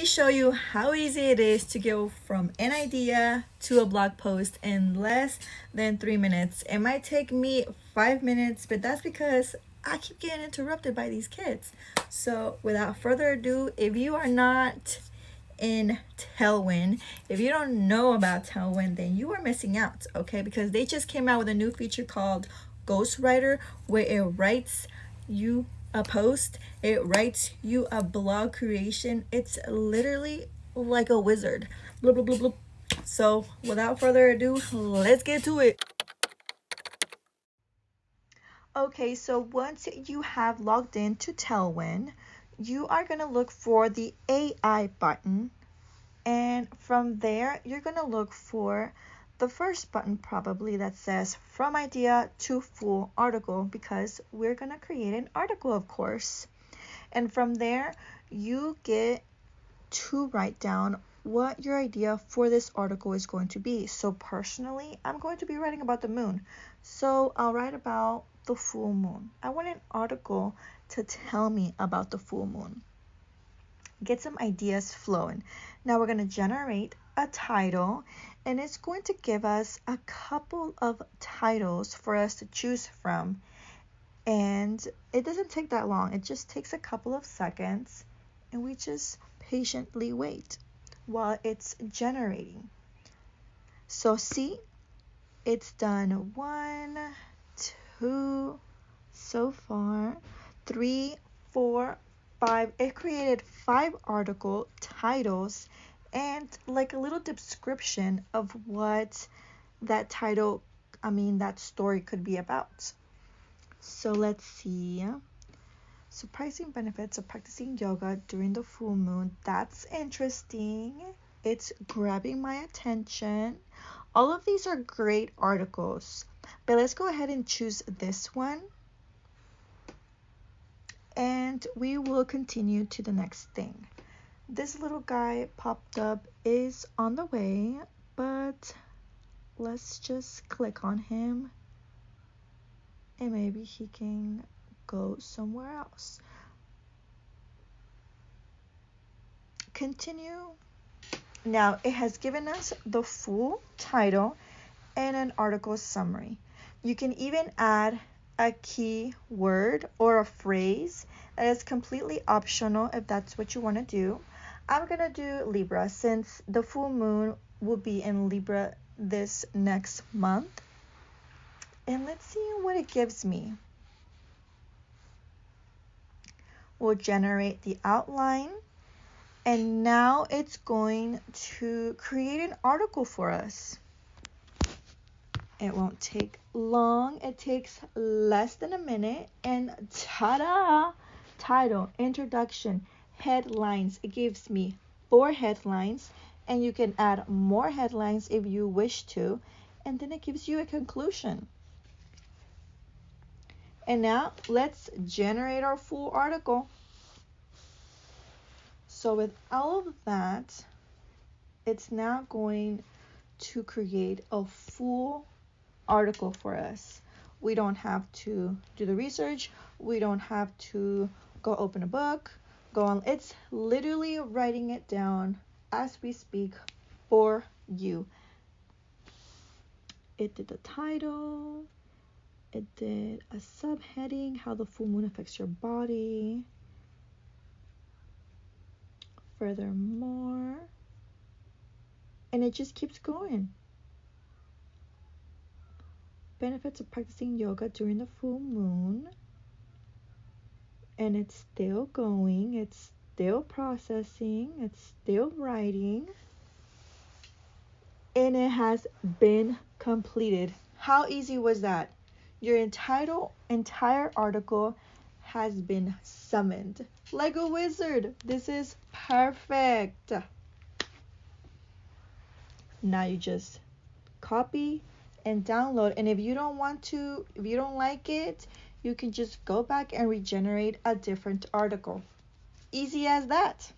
me show you how easy it is to go from an idea to a blog post in less than 3 minutes. It might take me 5 minutes, but that's because I keep getting interrupted by these kids. So without further ado, if you are not in Tailwind, if you don't know about Tailwind, then you are missing out, okay? Because they just came out with a new feature called Ghostwriter, where it writes you a post, it writes you a blog creation. It's literally like a wizard. Blah, blah, blah, blah. So without further ado, let's get to it. Okay, so once you have logged in to Tailwind, you are going to look for the AI button, and from there you're going to look for the first button probably that says from idea to full article, because we're going to create an article, of course. And from there you get to write down what your idea for this article is going to be. So personally, I'm going to be writing about the moon, so I'll write about the full moon. I want an article to tell me about the full moon. Get some ideas flowing. Now we're going to generate a title, and it's going to give us a couple of titles for us to choose from. And it doesn't take that long. It just takes a couple of seconds, and we just patiently wait while it's generating. So see, it's done 1, 2, so far, 3, 4, 5. It created 5 article titles and like a little description of what that title, that story could be about. So let's see. Surprising benefits of practicing yoga during the full moon. That's interesting. It's grabbing my attention. All of these are great articles, but let's go ahead and choose this one, and we will continue to the next thing. This little guy popped up is on the way, but let's just click on him and maybe he can go somewhere else. Continue. Now it has given us the full title and an article summary. You can even add a keyword or a phrase that is completely optional if that's what you want to do. I'm gonna do Libra since the full moon will be in Libra this next month. And let's see what it gives me. We'll generate the outline, and now it's going to create an article for us. It won't take long. It takes less than a minute, and ta-da! Title, introduction, headlines. It gives me 4 headlines, and you can add more headlines if you wish to, and then it gives you a conclusion. And now let's generate our full article. So with all of that, it's now going to create a full article for us. We don't have to do the research. We don't have to go open a book, go on. It's literally writing it down as we speak for you. It did the title. It did a subheading, how the full moon affects your body. Furthermore, and it just keeps going. Benefits of practicing yoga during the full moon. And it's still going, it's still processing, it's still writing, and it has been completed. How easy was that? Your entire article has been summoned like a wizard. This is perfect. Now you just copy and download, and if you don't like it, you can just go back and regenerate a different article. Easy as that.